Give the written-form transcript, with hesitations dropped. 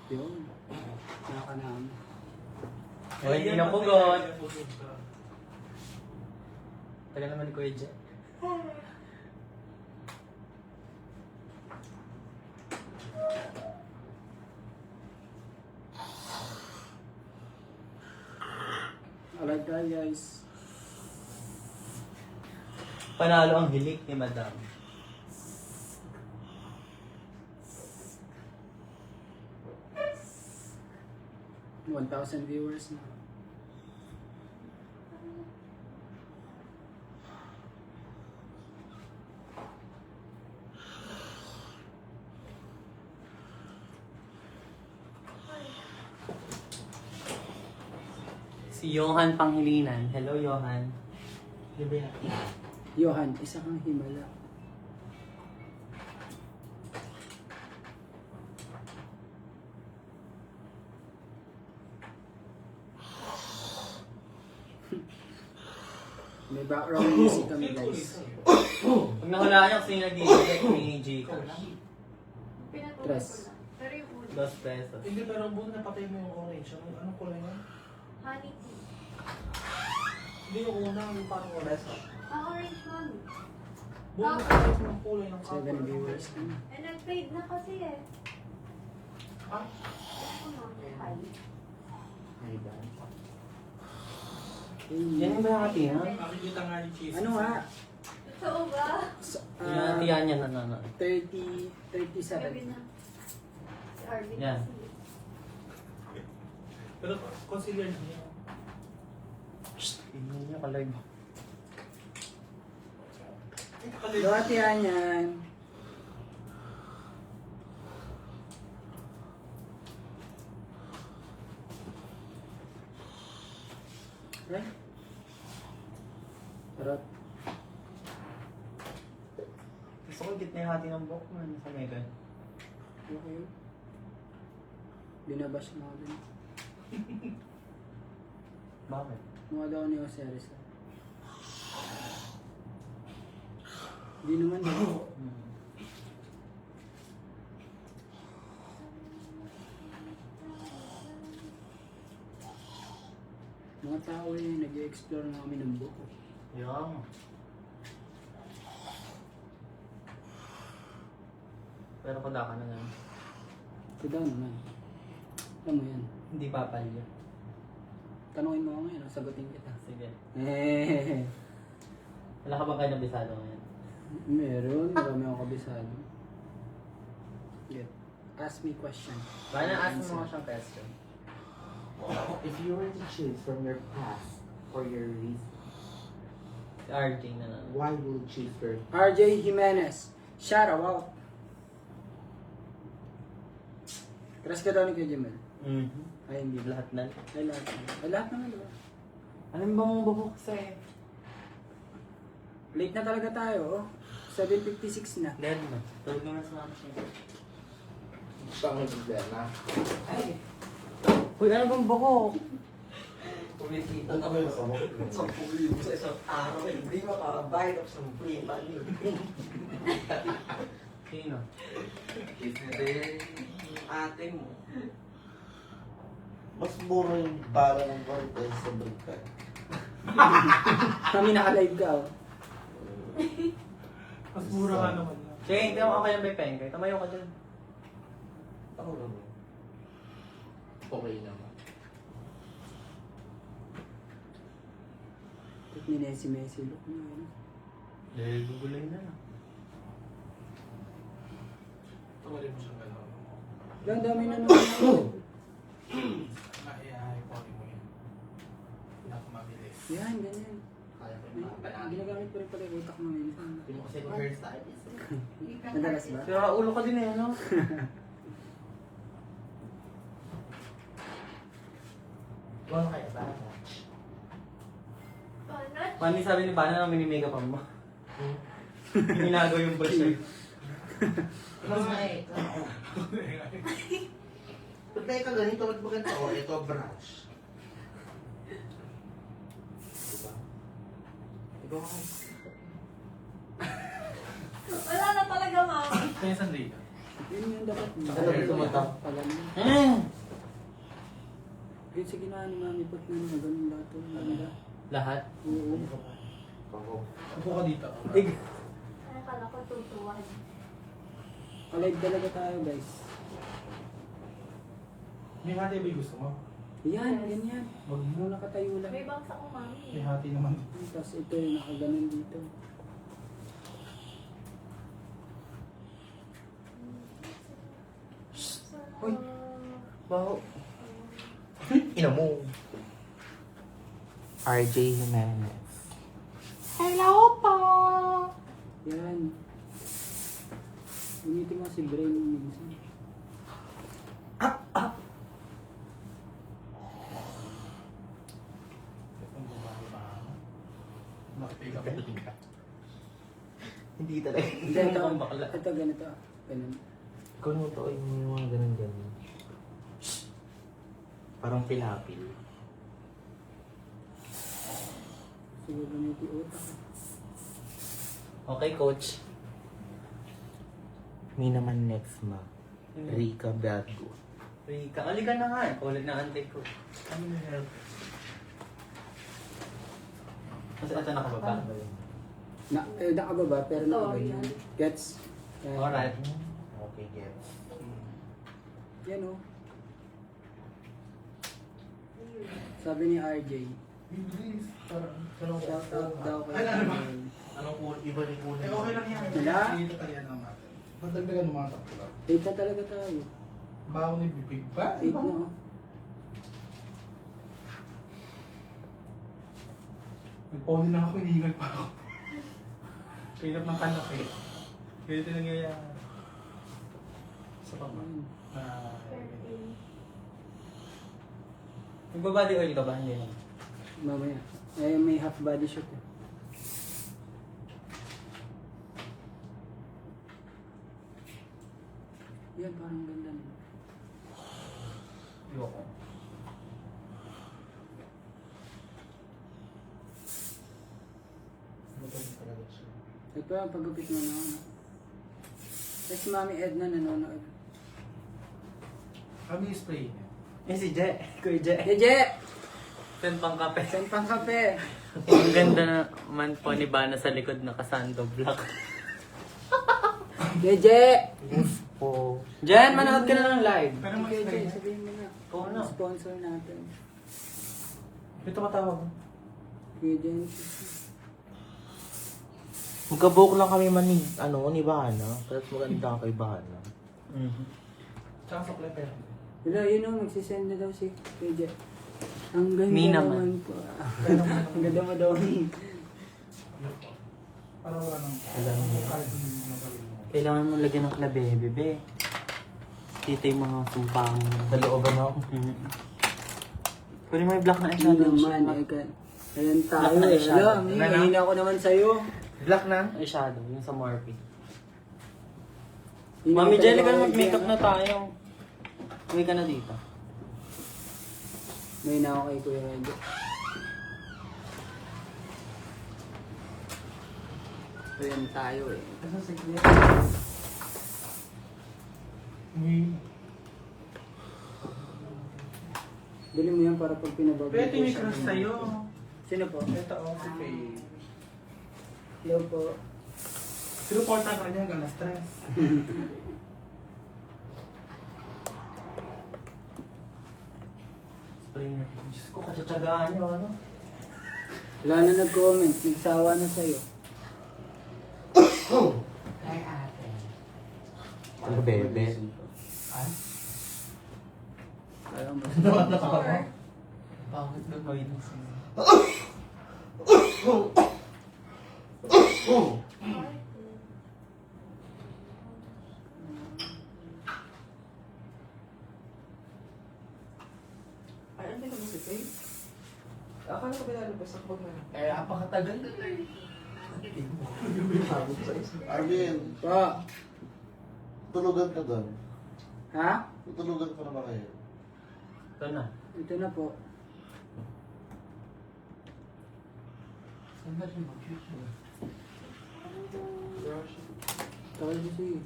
Yun. Nakakanami. Oh, hindi na pugot. Tagal naman ni Kuya Jet. Alright guys. Panalo ang hilik ni Madam. $1,000 viewers na. Si Johan Panghilinan. Hello, Johan. Johan, isa kang himala. May background music kami guys. Pag nahulaan niya kasi yung nag-detect ni Jacob. Pinatuloy Tres. ko lang. Pero yung ulo, 2 pesos. Hindi, pero ang buong napatay mo yung orange. Anong kulay nga? honey tea. Hindi yung una, yung parang orange. Orange mami. Buong napatay mo yung kulay ng 7 viewers na. Eh, nag-fade na kasi eh. Ah? Ako na, hi. Yan yung bahati, ha? Makikita nga ni Cheese. Ano nga? Totoo ba? Yung natiyan niya na. 37. Gabi na. Si Arvin Yan. kasi. Pero consider niya. Tingnan niyo ka-live. Dati yan. Right? Sarap. Gusto ko gitna yung hati ng buhok mo. Nasa Megan. Okay. Binabash mo ako din. Bakit? Mukha daw ni Jose Rizal. Hindi naman daw. Mga tao eh, nag-explore na kami ng buko. Yung. Pero kada ka na nga. Sidaw naman. Alam mo yan. Hindi papalya. Tanungin mo ako ngayon, sagutin kita. Sige. Eh, Wala ka ba kayo nabisado ngayon? meron. Marami akong kabisado. Get. Ask me question. Baka na-ask mo mga siyang question. If you were to choose from your past or your reason, Si RJ na lang. why will you choose first? RJ Jimenez. Shout out. Crush ka daw ni Kuya Jimel. Ay, hindi. Lahat na. Ay, lahat naman. Ay, lahat naman, diba? Anong bang bubuk sa'yo? Late na talaga tayo, oh. 7:56 na. Dead na. Tulog naman sa mama siya. Pangagda na. Ay! Uy, ano bang buhok? Pumitita na ba yung sa mo? Sa puli mo sa isang araw, hindi makakabayad of some free money. Sino? Hindi, yung ate mo. Mas mura yung para ng bar kaysa sa brikan. Kami naka-live ka, oh. Mas mura ka naman. Jane, hindi ako kayo may pen kayo. Tamayo ka dyan. Ako naman. Okay naman. Ito ni Messi look mo, ano. Dahil gugulay na lang. Tumalin mo siyang gano'n. Ang dami na naman. Maiahay-poli mo yan. Pinakamabilis. Yan, ganyan. Kaya ko Ay, yung mga banana. ginagamit ko rin pala yung utak mo minsan. Hindi mo kasi hairstyle. Madalas ba? Sira ulo ka din eh, ano? Ano kaya ba? Panat. Mami sabi ni Bana na mini-makeup mo. Ginagaw yung brush niya. Mas may... Ba't tayo ka ganito? Ba't ba ganito? Oh, ito brush. Diba? Ikaw ka. Wala na talaga, mama. Kaya saan day ka? Yun yung dapat. Ano ba tumata? Pagano. Yun sa ginawa ni Mami Pot na naman, ganun lahat. Maganda. Lahat? Oo. Upo ka dito. Akala ko tutuwan. Alive talaga tayo guys. May hati ba yung gusto mo? Yan, ganyan. Wag mo. Muna nakatayo lang. May bangsa ko, mami. May hati naman. Tapos ito yung nakaganon dito. Uy. Baho. Ina mo. RJ Jimenez. Hello po! Yan. Umiting mo si Brain minsan. Itong babae ba? Nakapika ka. Hindi talaga. Hindi, Hindi ito, akong bakla. ito ganito. Ganun. Ikaw naman to, yung mga ganun-ganun. Parang pilapil. Siguro ganito yung utak. Okay, coach. Me naman next ma. Rika Bago. Rika, aligan na nga eh. Ulit na antay ko. Ano yung help? Kasi ito nakababa. Nakababa pero Ito, nakaganyan. yan. Gets? Yan. Alright. Okay, gets. Yan o. Sabi ni RJ, Bibilis. Parang. shout out daw kay Ay, ano ba? Brain. Anong kulay? Iba rin kulay. Eh, okay lang yan. Wala? Dito tayo lang natin. Madagdagan mo mga tatlo. Eight na talaga tayo. Bago ni bibig ba? 8 na o. Nagpawin na ako, hinihingal pa ako. Hirap ng kanak eh. Ganito nangyayari. Sa pama. Nagbabody oil ka ba? Hindi naman. Mamaya. Eh, may half body shoot eh. Yan, parang ganda na. Ayoko. Ito ang paggupit mo na. Tapos si Mami Edna nanonood. Kami spray niya. Eh si Je. Kuya Je. Jeje! Saan pang kape? Saan pang kape? Ang ganda naman po ni Bana sa likod nakasando block. Jeje! Po. Jen, manood ka na ng live. Pero Jeje, mag-spray niya. sabihin mo na. Oo na. Sponsor natin. Ito matawag. Kuya Jen. Magka-book lang kami man ni, ni Bahana. Tapos maganda kay Bahana. Tsaka sa kleper. Wala, yun o, magsisend na daw si Kuya Jen. Ang ganda Me naman naman. po. Ang ganda mo daw. Para wala nang... Alam mo. Kahit hindi mo gawin mo. Kailangan mo lagyan ng klabe, bebe. Dito yung mga sumpang. Sa looban ako. Pwede mo yung black na Hindi eyeshadow. naman, eh. Ayan tayo Black na eh. eyeshadow. Alam, mahina ko naman sa'yo. Black na? Eyeshadow, yung sa Morphe. Hindi Mami ko Jelly, talaga ka mag-makeup kaya. na tayo. Uwi ka na dito. May na ako kay Kuya Rego. Ayan tayo eh. Kasi sige. Bili mo yan para pag pinabag. Pwede may crush sa'yo. Sino po? Ito ako si Faye. Hello po. Sinuportan ka niya hanggang na-stress. Spray na. Diyos ko, katsatsagaan nyo, ano? Wala na nag-comment. Nagsawa na sa'yo. Ano, bebe? Ayaw mo. Or, Bakit ba kayo Ay, hindi naman si Faye. Akala ko pinalabas ako na. Eh, apakatagal na eh. Habot sa isa. Arvin, Pa. tulugan ka doon. Ha? Tutulugan ko na ba kayo? Ito na. Ito na po. Saan ba siya mag-shoot? Tawag ko siya.